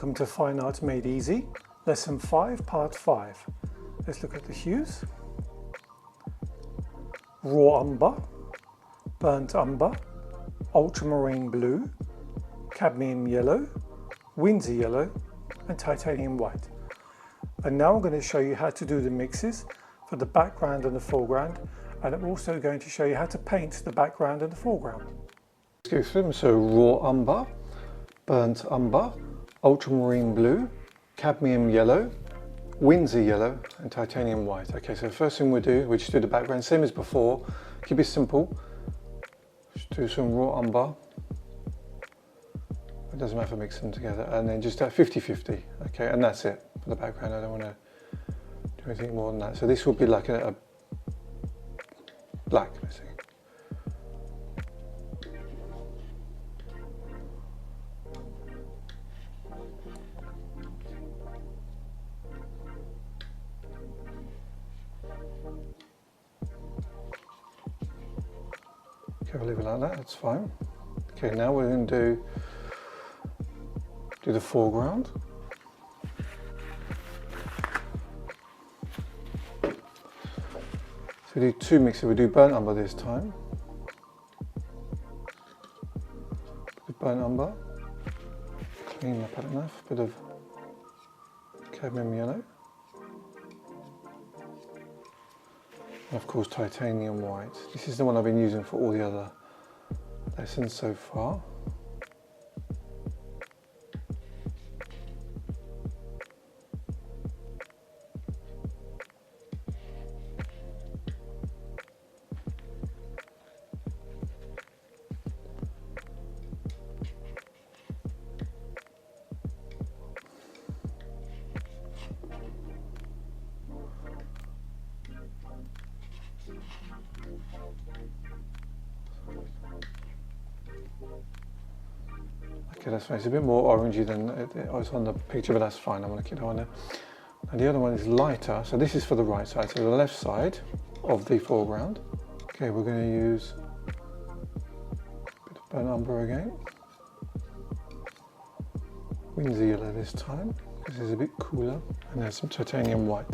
welcome to Fine Art Made Easy, Lesson 5, Part 5. Let's look at the hues. Raw umber, burnt umber, ultramarine blue, cadmium yellow, Winsor yellow, and titanium white. And now I'm going to show you how to do the mixes for the background and the foreground, and I'm also going to show you how to paint the background and the foreground. Let's go through them. So raw umber, burnt umber, ultramarine blue, cadmium yellow, Winsor yellow, and titanium white. Okay, so the first thing we just do the background, same as before. Keep it simple. Just do some raw umber. It doesn't matter if I mix them together, and then just 50-50. Okay, and that's it for the background. I don't want to do anything more than that. So this will be like a black, let's see. Okay, we'll leave it like that, that's fine. Okay, now we're going to do the foreground. So we do two mixes, we do burnt umber this time. Burnt umber, clean up enough, bit of cadmium yellow. And of course titanium white. This is the one I've been using for all the other lessons so far. Okay, that's fine. It's a bit more orangey than it was on the picture, but that's fine. I'm going to keep that one there. And the other one is lighter. So this is for the right side, so the left side of the foreground. Okay, we're going to use a bit of burnt umber again. Winsor yellow this time, because it's a bit cooler. And there's some titanium white.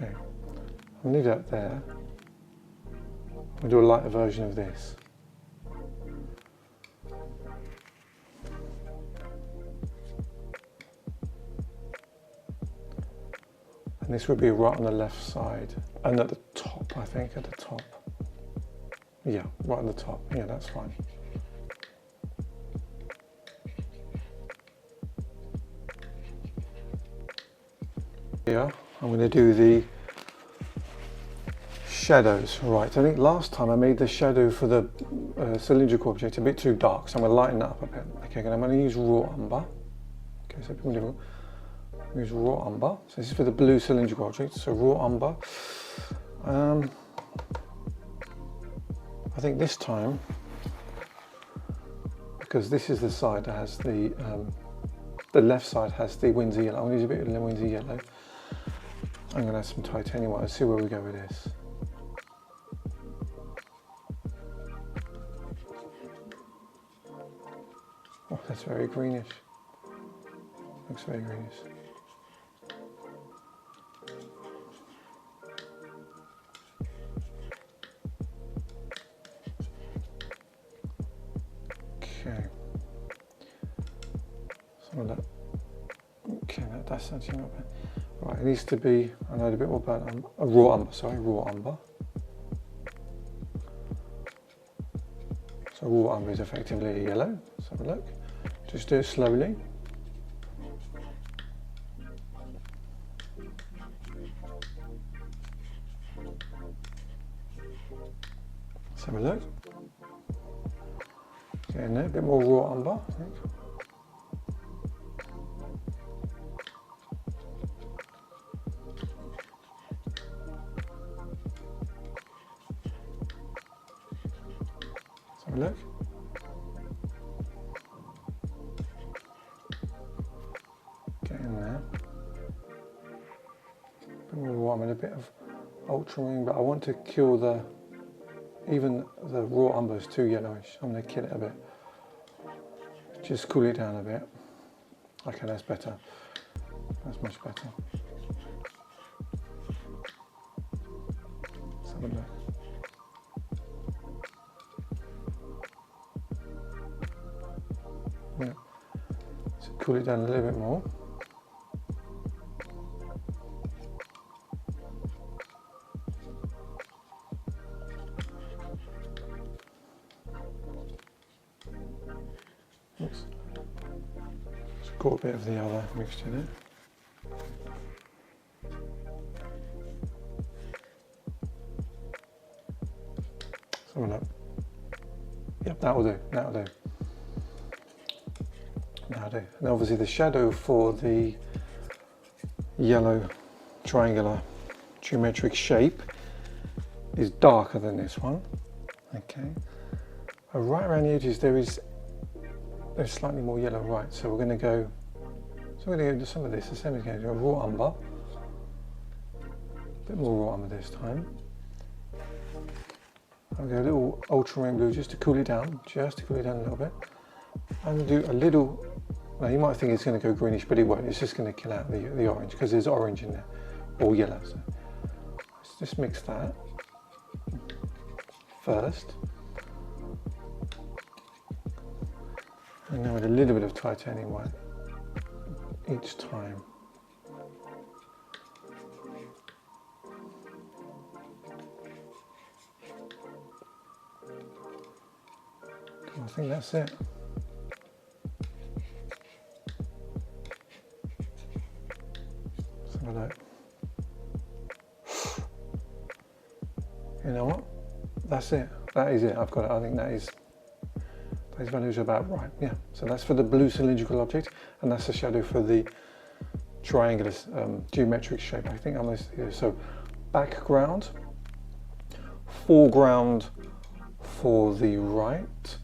Okay, I'll leave that there. We'll do a lighter version of this. And this would be right on the left side, and at the top, I think, at the top. Yeah, right on the top. Yeah, that's fine. Here, I'm going to do the shadows. Right, I think last time I made the shadow for the cylindrical object a bit too dark, so I'm going to lighten that up a bit. Okay, and I'm going to use raw umber. Okay, so people do use raw umber. So this is for the blue cylindrical object, so raw umber. I think this time, because this is the side that has the left side has the Winsor yellow. I'm going to use a bit of the Winsor yellow. I'm going to add some titanium white. Let's see where we go with this. Oh, that's very greenish. Looks very greenish. Okay. Some of that. Okay, that's actually not bad. Right, it needs to be, I know, a bit more burnt umber, raw umber, sorry, raw umber. So raw umber is effectively a yellow. Let's have a look. Just do it slowly. have a look. Getting there, a bit more raw umber, I think. Let's have a look. Getting there. A bit more raw umber, a bit of ultramarine, but I want to kill even the raw umber is too yellowish. I'm going to kill it a bit. Just cool it down a bit. Okay, that's better. That's much better. Let's have a look. Yeah. So cool it down a little bit more. Oops. Just got a bit of the other mixture there. Have a look. Yep, that'll do, that'll do. That'll do. And obviously the shadow for the yellow triangular geometric shape is darker than this one. Okay. Right around the edges there's slightly more yellow, right, so we're going to go do some of this, the same as going to do a raw umber. A bit more raw umber this time. I'll go a little ultramarine blue just to cool it down, a little bit. I'm going to do a little, now you might think it's going to go greenish, but it won't. It's just going to kill out the orange because there's orange in there, or yellow. So let's just mix that first. And now with a little bit of titanium white each time. I think that's it. Let's have a look. You know what? That's it. That is it. I've got it. I think those values are about right. Yeah. So that's for the blue cylindrical object, and that's the shadow for the triangular geometric shape. I think almost. So background, foreground for the right,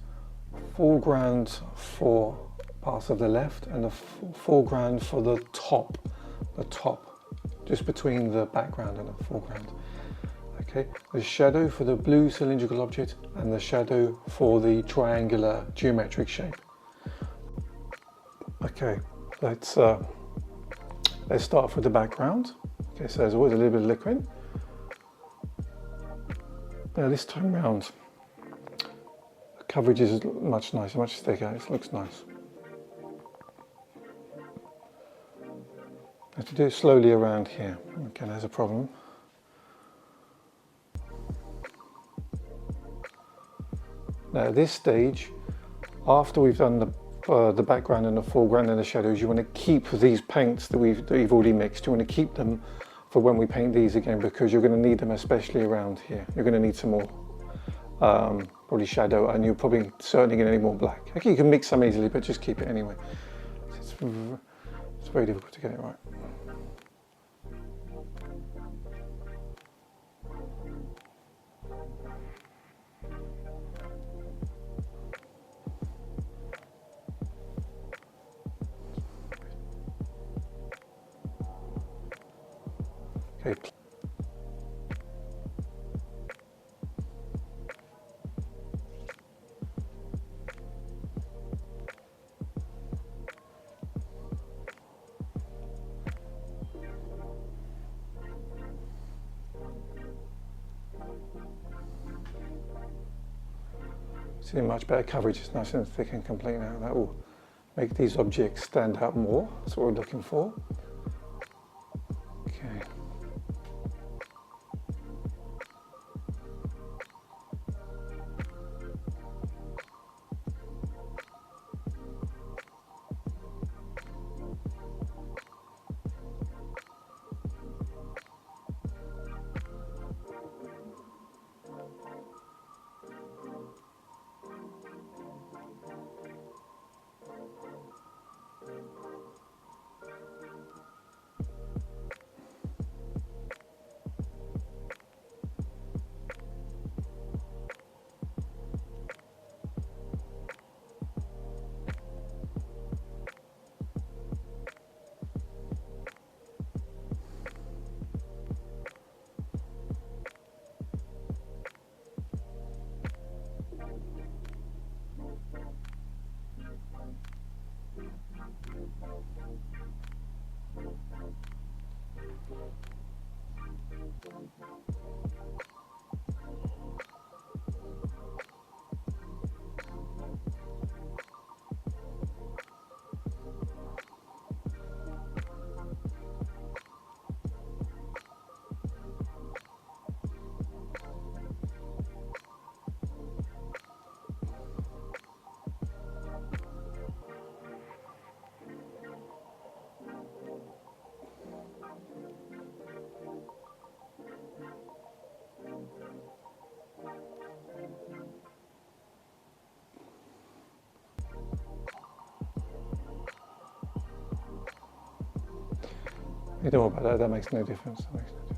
foreground for parts of the left, and the foreground for the top, just between the background and the foreground. Okay, the shadow for the blue cylindrical object and the shadow for the triangular geometric shape. Okay, let's start off with the background. Okay, so there's always a little bit of liquid. Now this time round, the coverage is much nicer, much thicker. It looks nice. I have to do it slowly around here. Okay, there's a problem. Now at this stage, after we've done the background and the foreground and the shadows, you want to keep these paints that you've already mixed. You want to keep them for when we paint these again, because you're going to need them, especially around here. You're going to need some more probably shadow, and you're probably certainly going to need more black. Okay, you can mix some easily, but just keep it anyway. It's very difficult to get it right. Okay. See, much better coverage. It's nice and thick and complete now. That will make these objects stand out more. That's what we're looking for. Okay. You don't worry about that, that makes no difference. That makes no difference.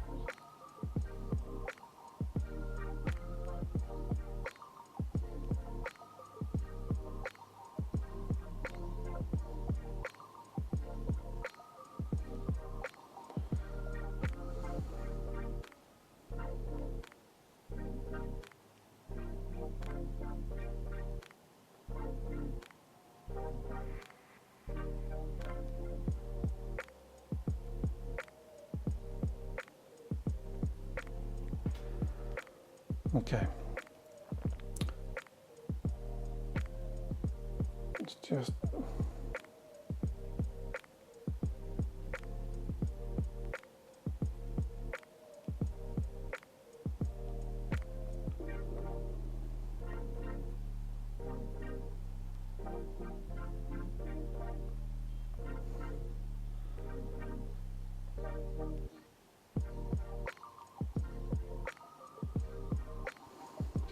Okay. It's just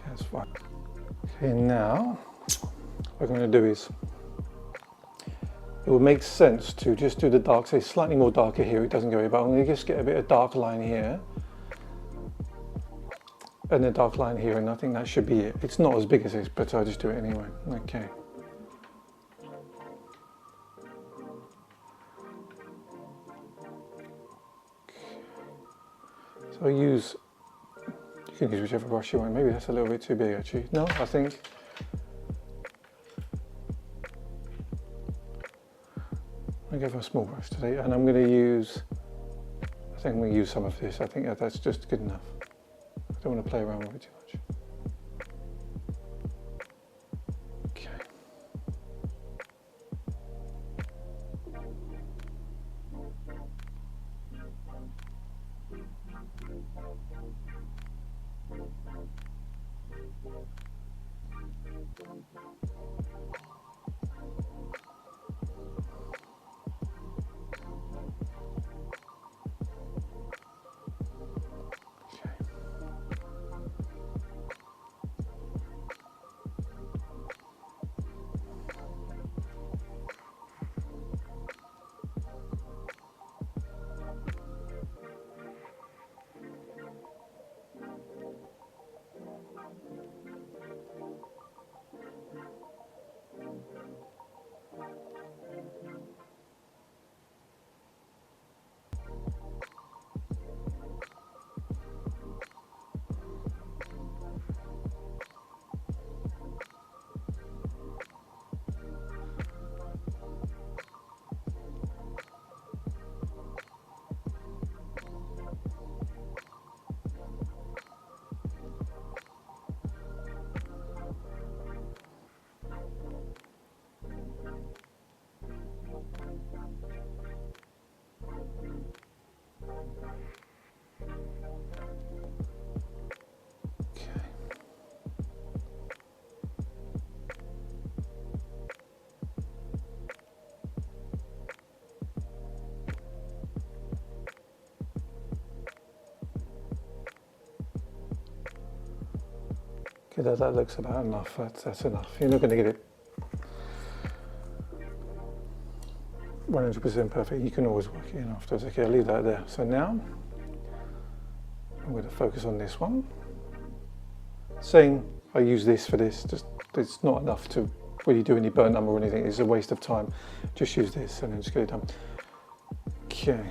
that's fine. Okay, now what I'm going to do is, it would make sense to just do the dark, say slightly more darker here, it doesn't go here, but I'm going to just get a bit of dark line here and a dark line here, and I think that should be it. It's not as big as this, but I'll just do it anyway. Okay. So I use, you can use whichever brush you want. Maybe that's a little bit too big actually. No, I think I'm going to go for a small brush today, and I'm going to use, I think I'm going to use some of this. I think that's just good enough. I don't want to play around with it too much. Okay. Okay, that looks about enough. That's enough. You're not going to get it 100% perfect. You can always work it in afterwards. Okay, I'll leave that there. So now I'm going to focus on this one. Saying I use this for this, just it's not enough to really do any burnt umber or anything. It's a waste of time. Just use this and then just get it done. Okay.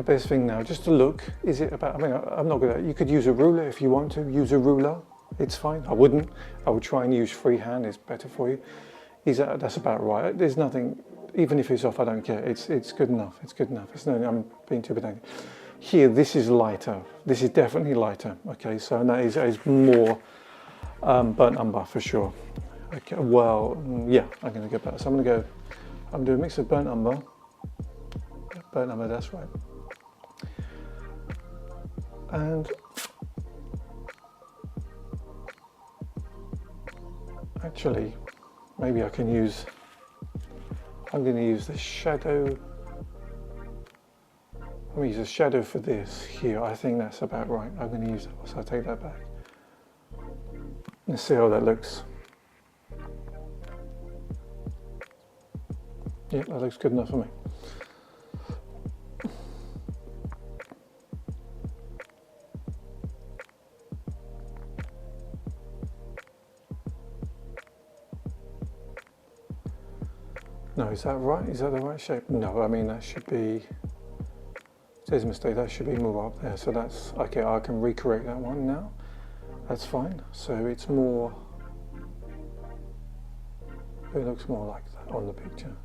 The best thing now, just to look, is it about, I mean, I'm not gonna, you could use a ruler if you want to, use a ruler, it's fine. I wouldn't, I would try and use freehand, it's better for you. That's about right. There's nothing, even if it's off, I don't care. It's good enough, it's good enough. It's no, I'm being too pedantic. Here, this is lighter. This is definitely lighter, okay? So that is more burnt umber for sure. Okay, well, yeah, I'm gonna go back. So I'm gonna do a mix of burnt umber, that's right. And actually, maybe I can use, I'm going to use the shadow. I'm going to use a shadow for this here. I think that's about right. I'm going to use that, so I'll take that back. Let's see how that looks. Yeah, that looks good enough for me. No, is that right? Is that the right shape? No, I mean that should be, there's a mistake, that should be more up there. So that's, okay, I can recorrect that one now. That's fine. So it's more, it looks more like that on the picture.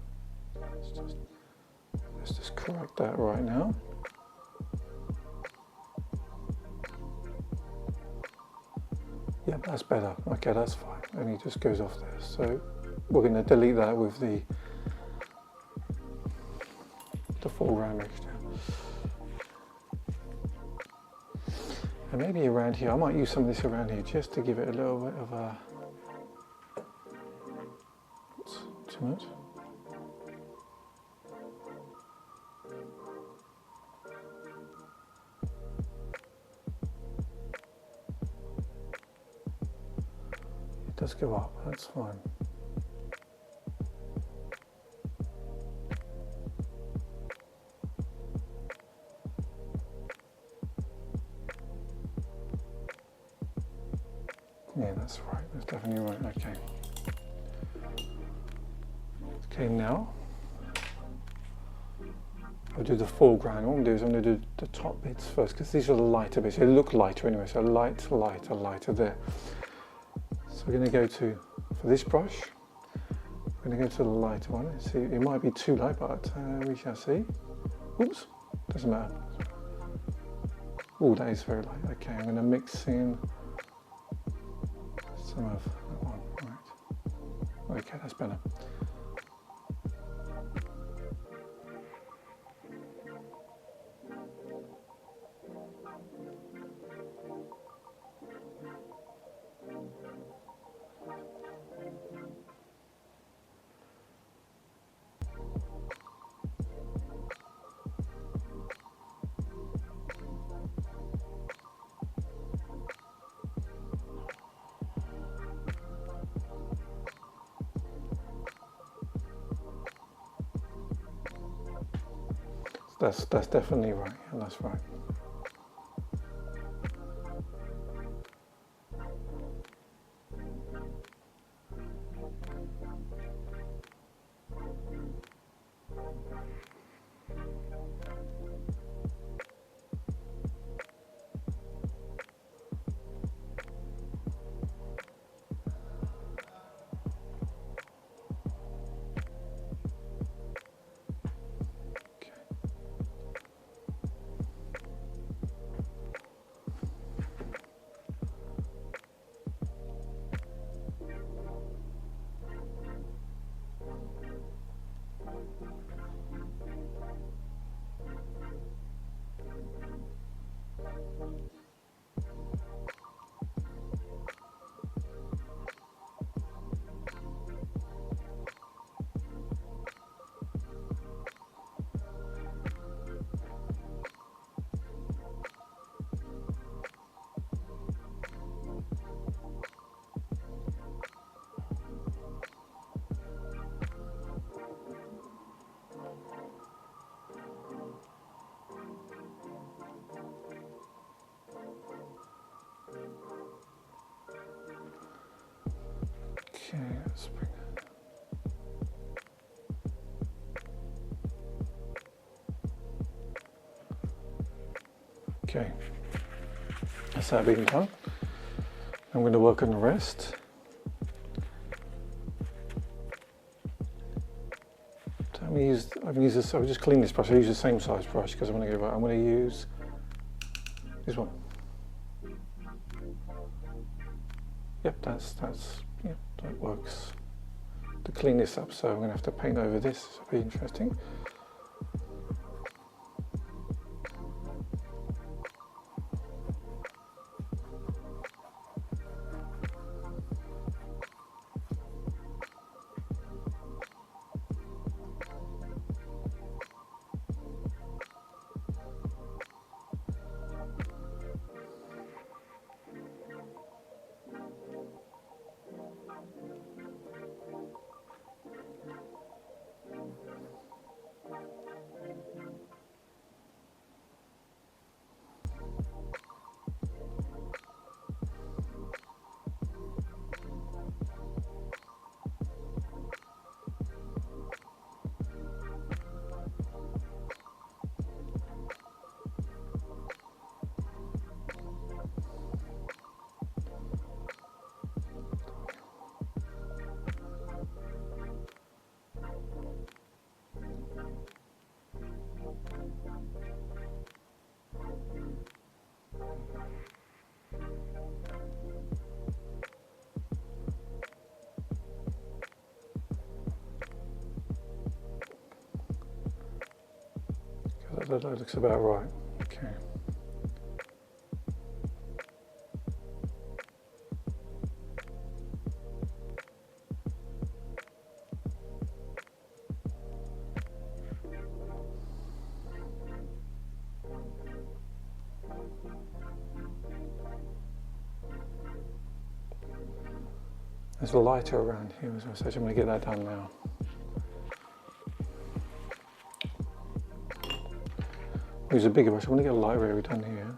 Let's just correct that right now. Yeah, that's better. Okay, that's fine. And it just goes off there. So we're going to delete that with the foreground mixture. And maybe around here, I might use some of this around here just to give it a little bit of a, too much. It does go up, that's fine. Yeah, that's right, that's definitely right, okay. Okay, now, I'll do the foreground. What I'm going to do is I'm going to do the top bits first, because these are the lighter bits. They look lighter anyway, so lighter there. So we're going to go to, for this brush, we're going to go to the lighter one. See, it might be too light, but we shall see. Oops, doesn't matter. Oh, that is very light. Okay, I'm going to mix in some of that one. Right. Okay, that's better. That's definitely right, yeah, that's right. Okay, let's bring it. Okay, that's that being done. I'm going to work on the rest. So I'll just clean this brush. I use the same size brush because I'm going to use this one. Yep, that works. To clean this up, so I'm going to have to paint over this. This will be interesting. That looks about right. Okay. There's a lighter around here as well, so I'm going to get that done now. Use a bigger brush. I want to get a lighter area done here.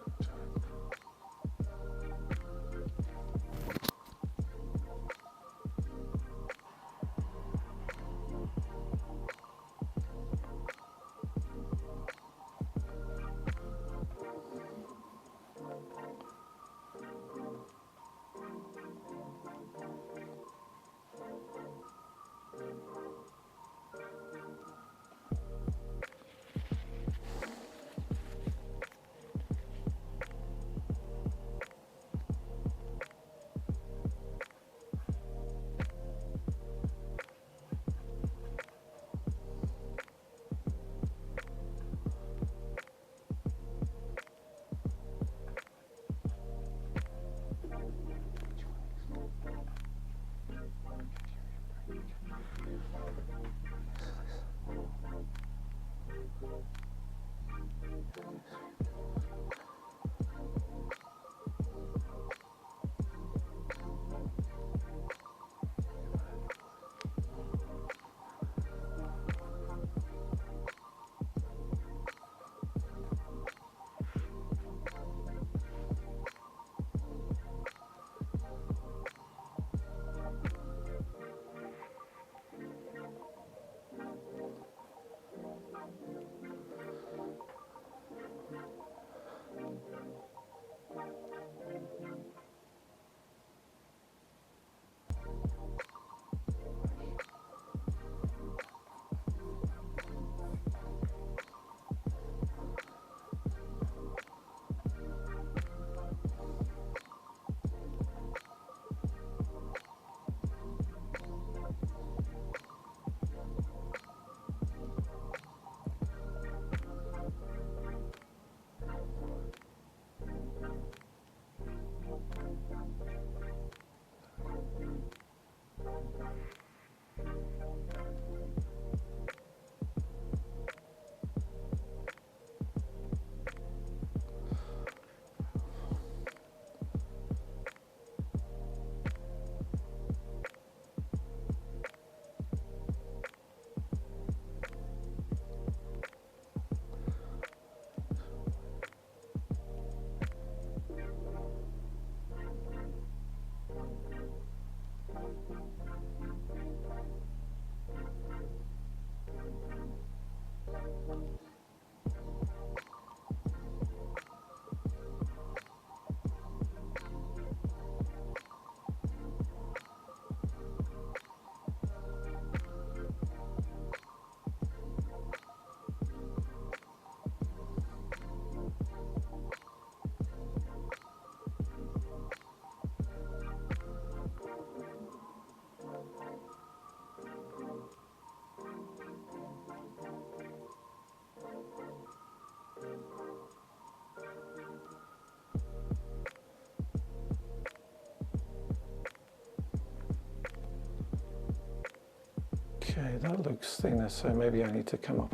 Okay, that looks thinner, so maybe I need to come up.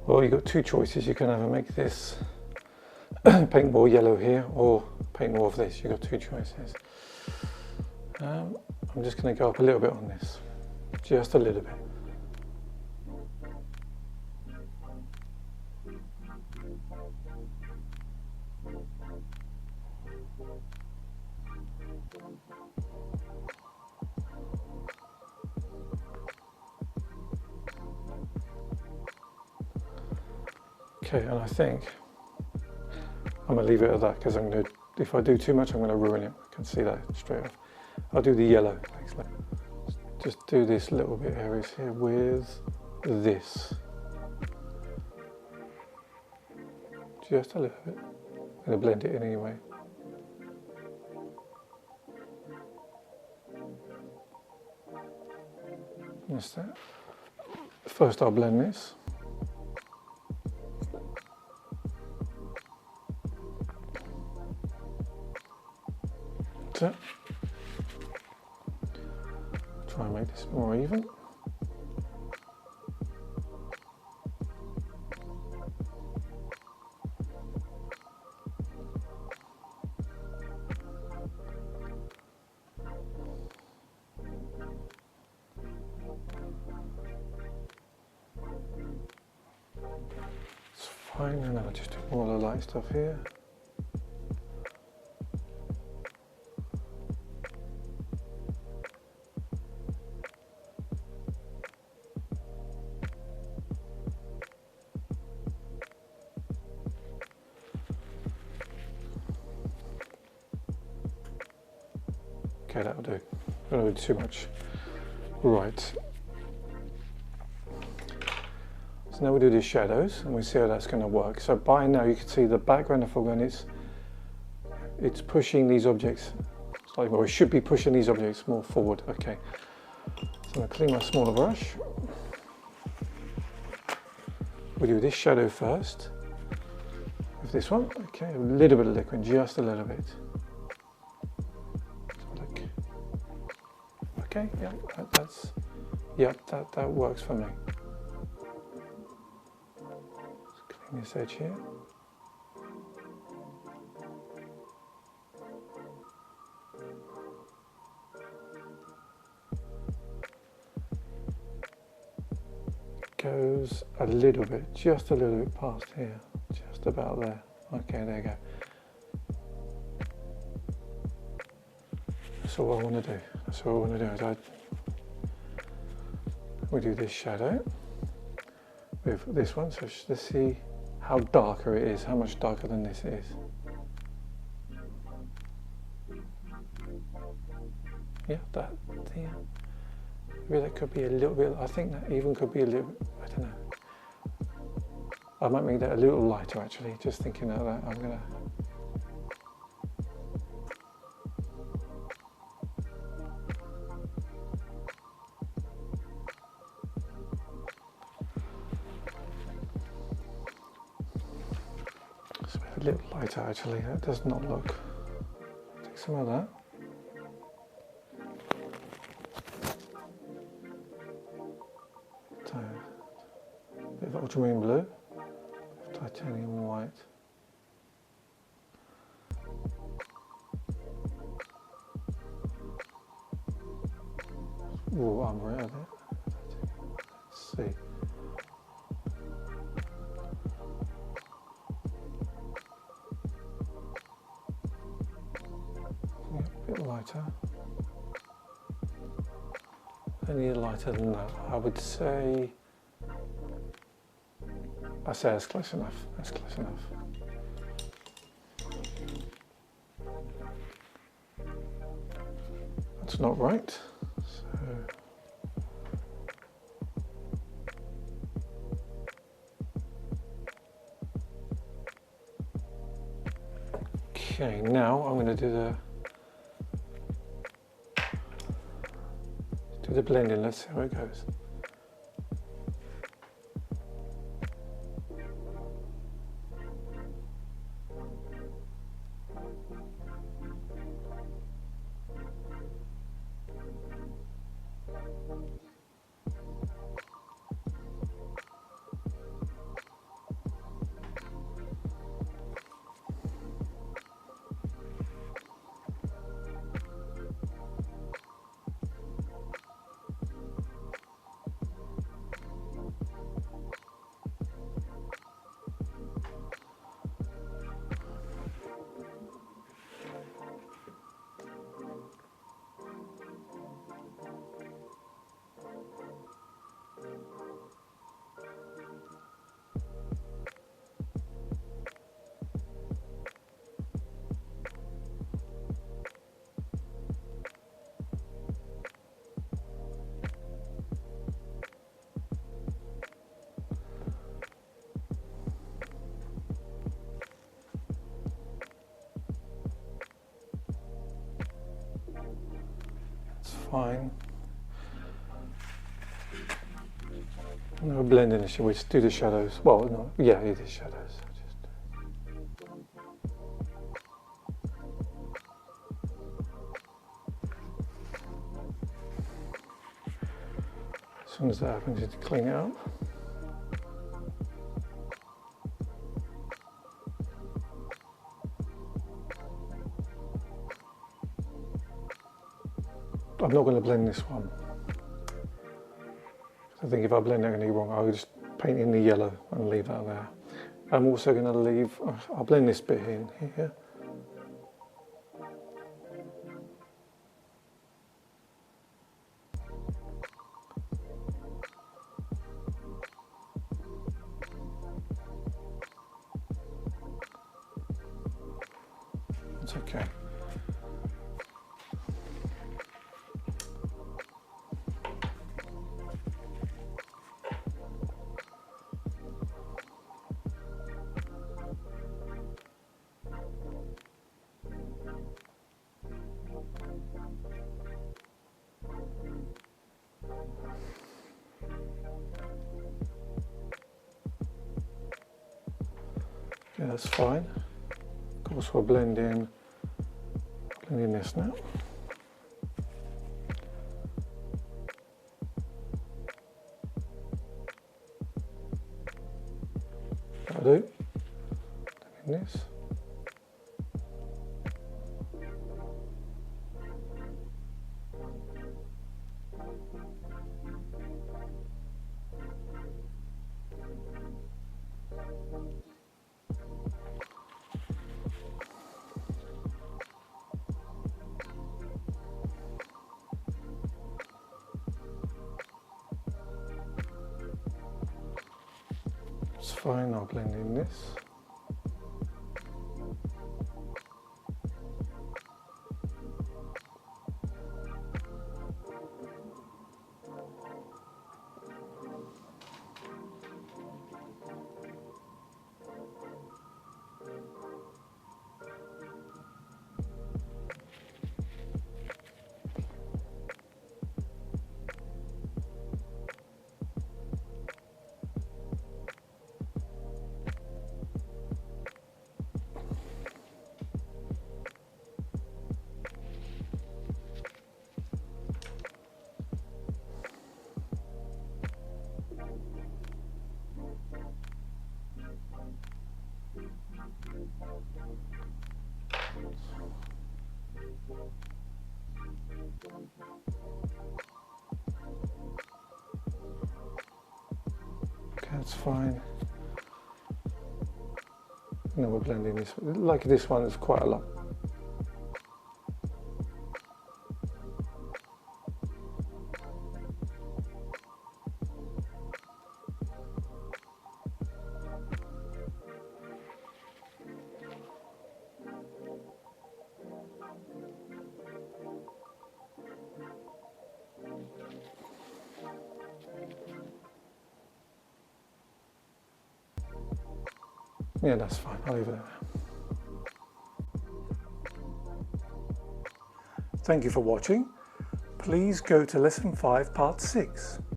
Well, you've got two choices. You can either make this paint more yellow here or paint more of this. You've got two choices. I'm just going to go up a little bit on this, just a little bit. Okay, and I think I'm going to leave it at that because if I do too much, I'm going to ruin it. I can see that straight off. I'll do the yellow next. Just do this little bit areas here with this. Just a little bit. I'm going to blend it in anyway. Just that. First I'll blend this. That's it. Try and make this more even. It's fine, and I'll just do more of the light stuff here. Okay, that'll do. I don't do too much. Right. So now we do the shadows and we see how that's going to work. So by now you can see the background and foreground it's pushing these objects slightly more. It should be pushing these objects more forward. Okay. So I'm going to clean my smaller brush. We do this shadow first. With this one. Okay, a little bit of liquid, just a little bit. Okay, yeah, that works for me. Let's clean this edge here. Goes a little bit, just a little bit past here, just about there. Okay, there you go. That's all I want to do. That's all I want to do is we do this shadow with this one, so let's see how darker it is, how much darker than this is. Yeah, maybe that could be a little bit, I think that even could be a little bit, I don't know. I might make that a little lighter actually, just thinking of that. I'm going to a little lighter actually, that does not look. Take some of that. A bit of ultramarine blue, titanium white. Oh, I'm right at it. Let's see. A bit lighter. Any lighter than that, I would say. I say that's close enough. That's close enough. That's not right. So. Okay, now I'm going to do the blending. Let's see how it goes. fine. No blending, shall we do the shadows? Well, no, yeah, it is shadows. As soon as that happens, you have to clean it up. I'm not going to blend this one. I think if I blend anything wrong, I'll just paint in the yellow and leave that there. I'm also going to leave, I'll blend this bit in here. It's okay. Yeah, that's fine. Of course, we'll blend in this now. That'll do. In this. It's fine, I'll blend in this. Okay, that's fine. And then we're blending this. Like this one, it's quite a lot. Yeah, that's fine. I'll leave it there. Thank you for watching. Please go to Lesson 5, Part 6.